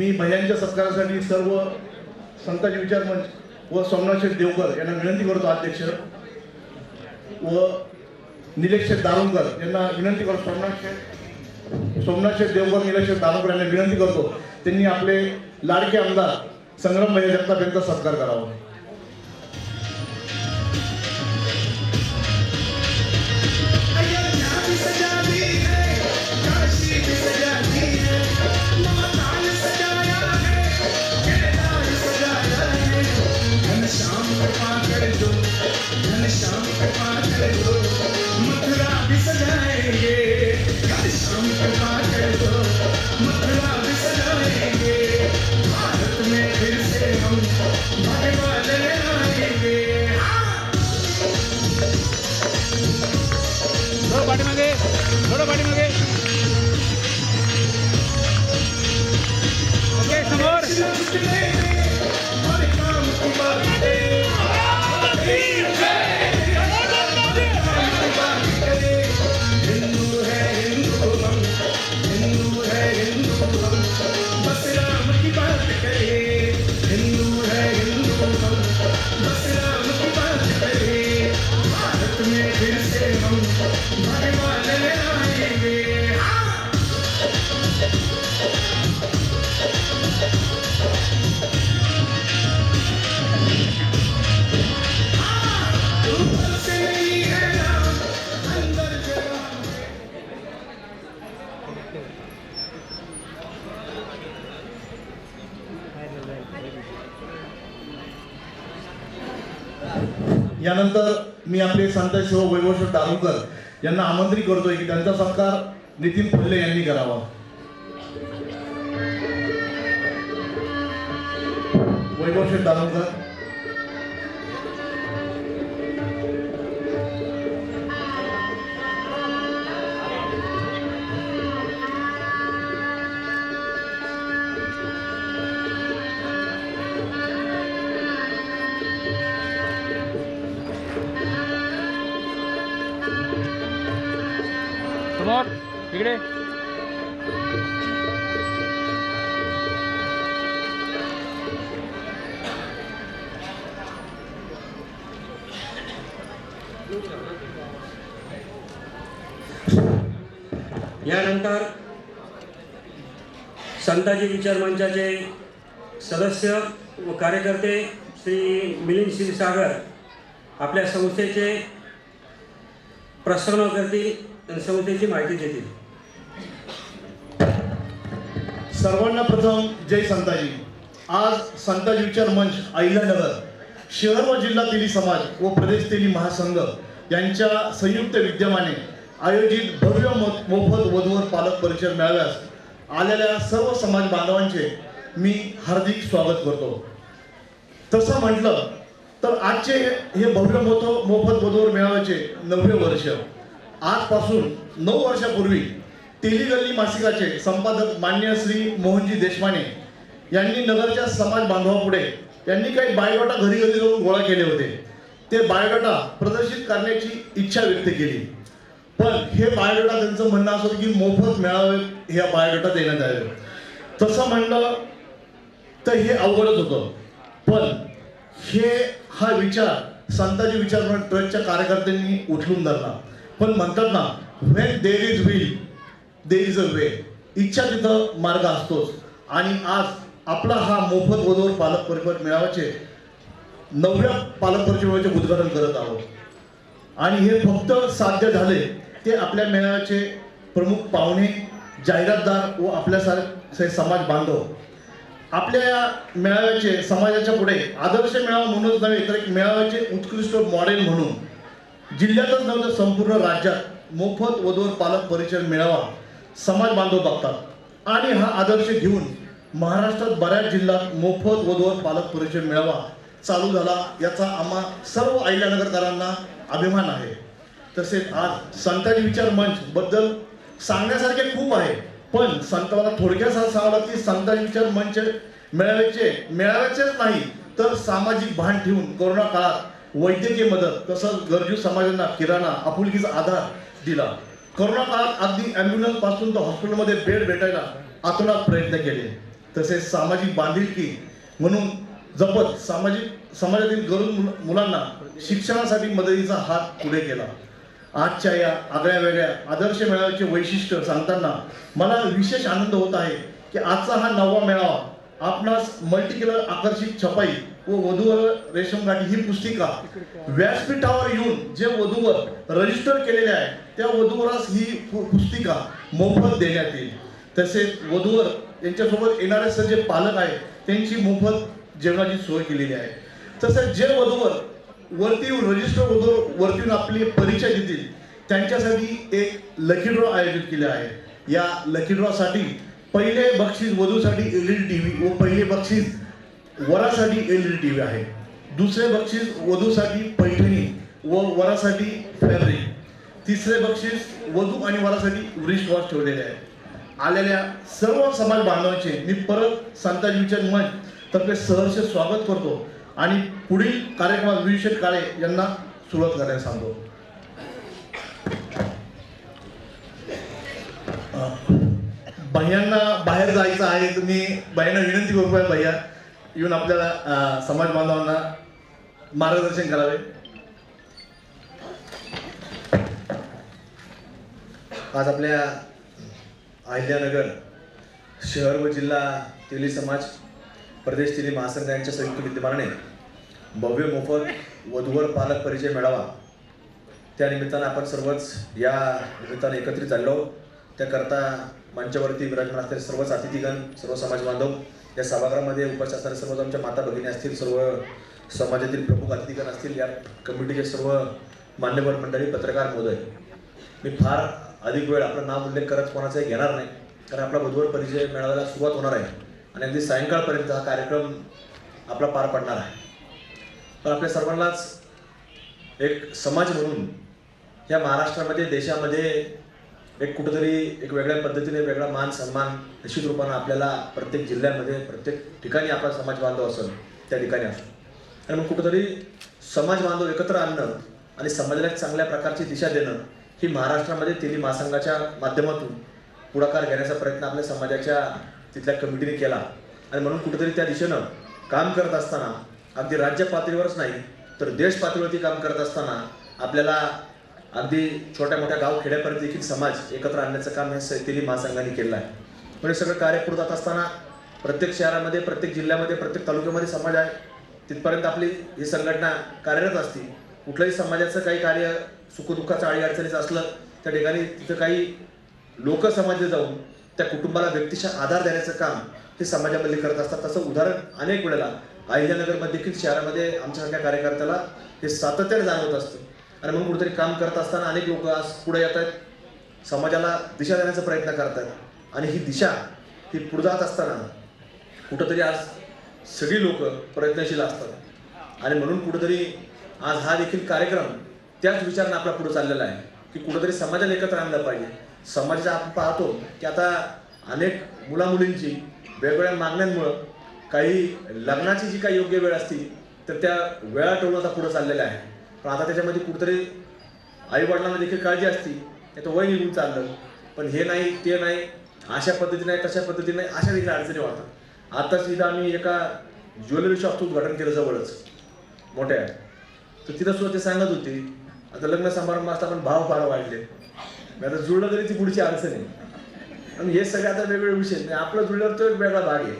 मी महिलांच्या सत्कारासाठी सर्व संताजी विचार मंच व सोमनाथ शेठ देवकर यांना विनंती करतो अध्यक्ष व निलेश शेठ दारोमकर यांना विनंती करतो सोमनाथ शेठ देवकर निलेश शेठ दारोमकर यांना विनंती करतो त्यांनी आपले लाडके आमदार संग्राम भैया जगताप यांचा सत्कार करावा. थोड़ा पाठी मागे ओके समोर यानंतर मी आपले संत सेवक वैभव शेठ दारोमकर यांना आमंत्रित करतोय की त्यांचा सत्कार नितीन फुले यांनी करावा. वैभव शेठ दारोमकर. समोर इकडे यानंतर संताजी विचार मंचाचे सदस्य व कार्यकर्ते श्री मिलिंद क्षीरसागर आपल्या संस्थेचे प्रस्तावना करतील, संस्थेची माहिती देतील. सर्वांना प्रथम जय संताजी. आज संताजी विचार मंच अहिल्यानगर शहर व जिल्हा तेली समाज व प्रदेश तेली महासंघ यांच्या संयुक्त विद्यमाने आयोजित भव्य मोफत वधूवर पालक परिचय मेळाव्यास आलेल्या सर्व समाज बांधवांचे मी हार्दिक स्वागत करतो. तसं म्हटलं तर आजचे हे भव्य मोफत वधूवर मेळाव्याचे 9वे वर्ष. आजपासून 9 वर्षापूर्वी तेली गल्ली मासिकाचे संपादक मान्य श्री मोहनजी देशमाने यांनी नगरच्या समाज बांधवापुढे यांनी काही बायोडाटा घरी घरी जाऊन गोळा केले होते. ते बायोडाटा प्रदर्शित करण्याची इच्छा व्यक्त केली, पण हे बायोडाटा त्यांचं म्हणणं असं होतं की मोफत मेळावे ह्या बायोडाटा देण्यात आले. तसं म्हणलं तर हे अवघडच होतं, पण हा विचार संताजी विचार ट्रस्टच्या कार्यकर्त्यांनी उचलून धरला. पण म्हणतात ना, when there is will there is a way. इच्छा तिथं मार्ग असतोच. आणि आज आपला हा मोफत वधूवर पालक परिचय मेळाव्याचे 9व्या पालक परिचय मेळाव्याचे उद्घाटन करत आहोत. आणि हे फक्त साध्य झाले ते आपल्या मेळाव्याचे प्रमुख पाहुणे, जाहिरातदार व आपल्यासारखे समाज बांधव. आपल्या या मेळाव्याचे समाजाच्या पुढे आदर्श मेळावा म्हणूनच नव्हे तर एक मेळाव्याचे उत्कृष्ट मॉडेल म्हणून जिल्ह्यातच नव्हे तर संपूर्ण राज्यात मोफत वधूवर पालक परिचय मेळावा समाज बांधव बघतात. आणि हा आदर्श घेऊन महाराष्ट्रात बऱ्याच जिल्ह्यात मोफत वधूवर पालक परिचय मेळावा चालू झाला, याचा आम्हा सर्व अहिल्यानगरकरांना अभिमान आहे. तसेच आज संताजी विचार मंच बद्दल सांगण्यासारखे खूप आहे, पण संतांना थोडक्यात सांगावं की संताजी विचार मंच मेळाव्याचेच नाही तर सामाजिक भान ठेवून कोरोना काळात वैद्यकीय मदत तसंच गरजू समाजांना किराणा आपुलकीचा आधार दिला. कोरोना काळात अगदी ॲम्ब्युलन्स पासून तर हॉस्पिटलमध्ये बेड भेटायला आतोनात प्रयत्न केले. तसेच सामाजिक बांधिलकी म्हणून जपत समाजातील गरीब मुलांना शिक्षणासाठी मदतीचा हात पुढे केला. आजच्या या आगळ्या वेगळ्या आदर्श मेळाव्याचे वैशिष्ट्य सांगताना मला विशेष आनंद होत आहे की आजचा हा 9वा मेळावा आपणास मल्टी कलर आकर्षित छपाई व वधूवर रेशमगाठी ही पुस्तिका व्यासपीठावर येऊन जे वधूवर रजिस्टर केलेले आहे त्या वधूवरास ही पुस्तिका मोफत देण्यात येईल. तसेच वधूवर यांच्यासोबत येणारे जे पालक आहेत त्यांची मोफत जेवणाची सोय केलेली आहे. तसेच जे वधूवर वरती रजिस्टर वरती आपले परिचय देतील त्यांच्यासाठी एक लकी ड्रॉ आयोजित केले आहे. या लकी ड्रॉसाठी पहिले बक्षीस वधूसाठी LED TV व पहिले बक्षीस वरासाठी LED TV आहे. दुसरे बक्षीस वधूसाठी पैठणी व वरासाठी फॅब्रिक. तिसरे बक्षीस वधू आणि वरासाठी रिस्ट वॉच ठेवलेले आहे. आलेल्या सर्व समाज बांधवांचे मी परत संताजी विचार मंच तर्फे सहर्ष स्वागत करतो आणि पुढील कार्यक्रमात विशेष काळे यांना सुरुवात करायला सांगतो. भैयांना बाहेर जायचं आहे. तुम्ही भैयांना विनंती करू पाहिजे भैया येऊन आपल्याला समाज बांधवांना मार्गदर्शन करावे. आज आपल्या अहिल्यानगर शहर व जिल्हा तेली समाज प्रदेश तेली महासंघ यांच्या संयुक्त विद्यमानाने भव्य मोफत वधूवर पालक परिचय मेळावा त्यानिमित्तानं आपण सर्वच या निमित्ताने एकत्रित झालो. त्याकरता मंचावरती विराजमान असलेले सर्वच अतिथीगण, सर्व समाज बांधव, या सभागृहामध्ये उपस्थित असणारे सर्व आमच्या माता भगिनी असतील, सर्व समाजातील प्रमुख अतिथीगण असतील, या कमिटीचे सर्व मान्यवर मंडळी, पत्रकार महोदय, मी फार अधिक वेळ आपलं नाव उल्लेख करत कोणाचाही घेणार नाही, कारण आपला वधूवर परिचय मेळाव्याला सुरुवात होणार आहे आणि अगदी सायंकाळपर्यंत हा कार्यक्रम आपला पार पडणार आहे. पण आपल्या सर्वांनाच एक समाज म्हणून या महाराष्ट्रामध्ये, देशामध्ये एक कुठंतरी एक वेगळ्या पद्धतीने वेगळा मान सन्मान निश्चित रूपानं आपल्याला प्रत्येक जिल्ह्यामध्ये, प्रत्येक ठिकाणी आपला समाज बांधव असेल त्या ठिकाणी असतो. आणि मग कुठंतरी समाज बांधव एकत्र आणणं आणि समाजाला एक चांगल्या प्रकारची दिशा देणं ही महाराष्ट्रामध्ये तेली महासंघाच्या माध्यमातून पुढाकार घेण्याचा प्रयत्न आपल्या समाजाच्या तिथल्या कमिटीने केला. आणि म्हणून कुठेतरी त्या दिशेनं काम करत असताना अगदी राज्य पातळीवरच नाही तर देश पातळीवरती काम करत असताना आपल्याला अगदी छोट्या मोठ्या गाव खेड्यापर्यंत देखील समाज एकत्र आणण्याचं काम हे तेली महासंघाने केलं आहे. म्हणजे सगळं कार्य पुढे जात असताना प्रत्येक शहरामध्ये, प्रत्येक जिल्ह्यामध्ये, प्रत्येक तालुक्यामध्ये समाज आहे, तिथपर्यंत आपली ही संघटना कार्यरत असते. कुठल्याही समाजाचं काही कार्य सुखदुःखाचं अडीअडचणीचं असलं त्या ठिकाणी तिथं काही लोक समाजात जाऊन त्या कुटुंबाला व्यक्तिशः आधार देण्याचं काम हे समाजामध्ये करत असतात. तसं उदाहरण अनेक वेळेला अहिल्यानगरमध्ये देखील शहरामध्ये आमच्यासारख्या कार्यकर्त्याला हे सातत्याने जाणवत असतं. आणि मग कुठेतरी काम करत असताना अनेक लोक आज पुढे येत आहेत, समाजाला दिशा देण्याचा प्रयत्न करत आहेत. आणि ही दिशा ही पुढे जात असताना कुठंतरी आज सगळी लोक प्रयत्नशील असतात. आणि म्हणून कुठंतरी आज हा देखील कार्यक्रम त्याच विचारानं आपला पुढे चाललेला आहे की कुठंतरी समाजाला एकत्र आणलं पाहिजे. समाजाचा आपण पाहतो की आता अनेक मुलामुलींची वेगवेगळ्या मागण्यांमुळं काही लग्नाची जी काही योग्य वेळ असती तर त्या वेळा टोलून आता पुढे चाललेल्या आहे. पण आता त्याच्यामध्ये कुठेतरी आईवडिलांना देखील काळजी असती, त्याचं वय निघून चाललं, पण हे नाही ते नाही, अशा पद्धतीने नाही तशा पद्धतीने नाही, अशा देखील अडचणी वाटतात. आताच इथं आम्ही एका ज्वेलरी शॉपचं उद्घाटन केलं जवळच मोठ्या, तर तिथं सुद्धा ते सांगत होते आता लग्न समारंभ असता पण भाव फार वाढले, आता जुळलं तरी ती पुढची अडचण आहे. आणि हे सगळे आता वेगवेगळे विषय नाही, आपलं जुळल्यावर तो एक वेगळा भाग आहे.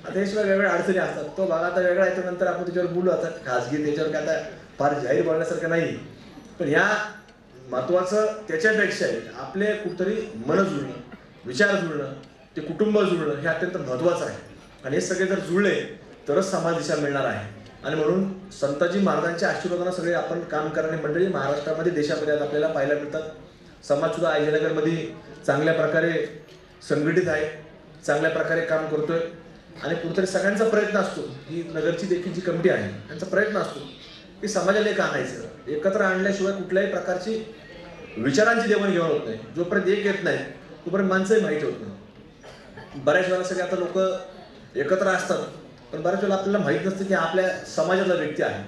आता हे शिवाय वेगवेगळ्या अडचणी असतात, तो भाग आता वेगळा आहे. नंतर आपण त्याच्यावर बोलू, आता खाजगी त्याच्यावर काय आता फार जाहीर बोलण्यासारखं नाही. पण ह्या महत्त्वाचं त्याच्यापेक्षा आपले कुठतरी मन जुळणं, विचार जुळणं, ते कुटुंब जुळणं हे अत्यंत महत्त्वाचं आहे. आणि हे सगळे जर जुळले तरच समाज दिशा मिळणार आहे. आणि म्हणून संताजी महाराजांच्या आशीर्वादानं सगळे आपण काम करणारी मंडळी महाराष्ट्रामध्ये, देशामध्ये आज आपल्याला पाहायला मिळतात. समाजसुद्धा अहिल्यानगरमध्ये चांगल्या प्रकारे संघटित आहे, चांगल्या प्रकारे काम करतोय. आणि कुठेतरी सगळ्यांचा प्रयत्न असतो, ही नगरची देखील जी कमिटी आहे त्यांचा प्रयत्न असतो की समाजाला एक आणायचं. एकत्र आणल्याशिवाय कुठल्याही प्रकारची विचारांची देवाणघेवाण होत नाही. जोपर्यंत एक येत नाही तोपर्यंत माणसंही माहिती होत नाही. बऱ्याच वेळेला सगळे आता लोक एकत्र असतात पण बऱ्याच वेळेला आपल्याला माहीत नसतं की आपल्या समाजातला व्यक्ती आहे,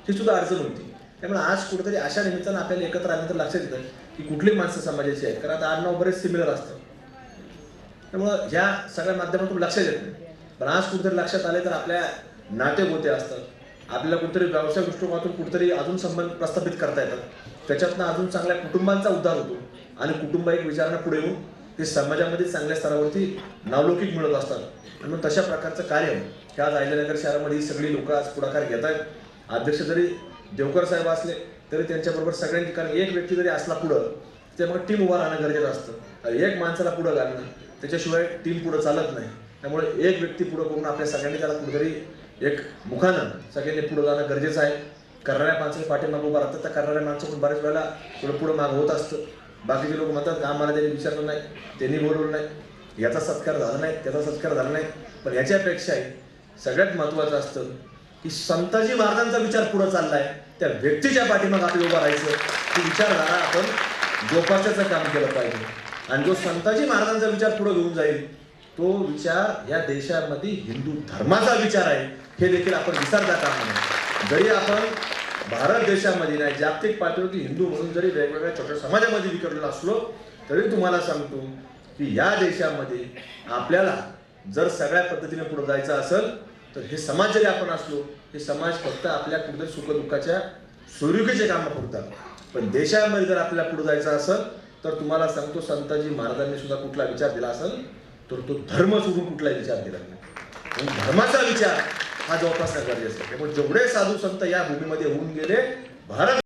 ही सुद्धा अडचण होती. त्यामुळे आज कुठेतरी अशा निमित्तानं आपल्याला एकत्र आल्यानंतर लक्षात येतं की कुठली माणसं समाजाची आहेत, कारण आता आडनाव बरेच सिमिलर असतात. त्यामुळं ह्या सगळ्या माध्यमातून लक्षात येत नाही. पण आज कुठेतरी लक्षात आले तर आपल्या नातेगोते असतात, आपल्याला कुठेतरी व्यावसायिक दृष्टिकोनातून कुठेतरी अजून संबंध प्रस्थापित करता येतात, त्याच्यातनं अजून चांगल्या कुटुंबांचा उद्धार होतो आणि कुटुंब एक विचारानं पुढे येऊन ते समाजामध्ये चांगल्या स्तरावरती नावलौकिक मिळत असतात. आणि मग तशा प्रकारचं कार्य की आज अहिल्यानगर शहरामध्ये ही सगळी लोक आज पुढाकार घेत आहेत. अध्यक्ष जरी देवकर साहेब असले तरी त्यांच्याबरोबर सगळ्यांनी, कारण एक व्यक्ती जरी असला पुढं ते मग टीम उभा राहणं गरजेचं असतं. एक माणसाला पुढं घालणं, त्याच्याशिवाय टीम पुढं चालत नाही. त्यामुळे एक व्यक्ती पुढं करून आपल्या सगळ्यांनी त्याला कुठेतरी एक मुखानं सगळ्यांनी पुढं जाणं गरजेचं आहे. करणाऱ्या माणसाने पाठीमागं उभा राहतात, तर करणाऱ्या माणसाकडून बऱ्याच वेळेला पुढं मागं होत असतं. बाकीचे लोक म्हणतात का आम्हाला त्यांनी विचारलं नाही, त्यांनी बोलवलं नाही, याचा सत्कार झाला नाही, त्याचा सत्कार झाला नाही. पण याच्यापेक्षाही सगळ्यात महत्त्वाचं असतं की संताजी महाराजांचा विचार पुढं चाललाय, त्या व्यक्तीच्या पाठीमागं आपलं उभं राहायचं, ती विचारधारा आपण जोपासण्याचं काम केलं पाहिजे. आणि जो संताजी महाराजांचा विचार पुढे घेऊन जाईल तो विचार या देशामध्ये हिंदू धर्माचा विचार आहे, हे देखील आपण विसरता कामा नये. जरी आपण भारत देशामध्ये नाही, जागतिक पातळीवरती हिंदू म्हणून जरी वेगवेगळ्या छोट्या समाजामध्ये विखरलेलो असलो तरी तुम्हाला सांगतो की या देशामध्ये आपल्याला जर सगळ्या पद्धतीने पुढे जायचं असेल तर हे समाज जरी आपण असलो, हे समाज फक्त आपल्या कुठेतरी सुखदुःखाच्या स्वरूपीचे कामं करतात. पण देशामध्ये जर आपल्याला पुढे जायचं असेल तर तुम्हाला सांगतो संताजी महाराजांनी सुद्धा कुठला विचार दिला असेल तर तो धर्म सोडून कुठलाही विचार दिला नाही. धर्माचा विचार हा जोपासणं गरजेचं आहे. त्यामुळे जेवढे साधू संत या भूमीमध्ये होऊन गेले, भारत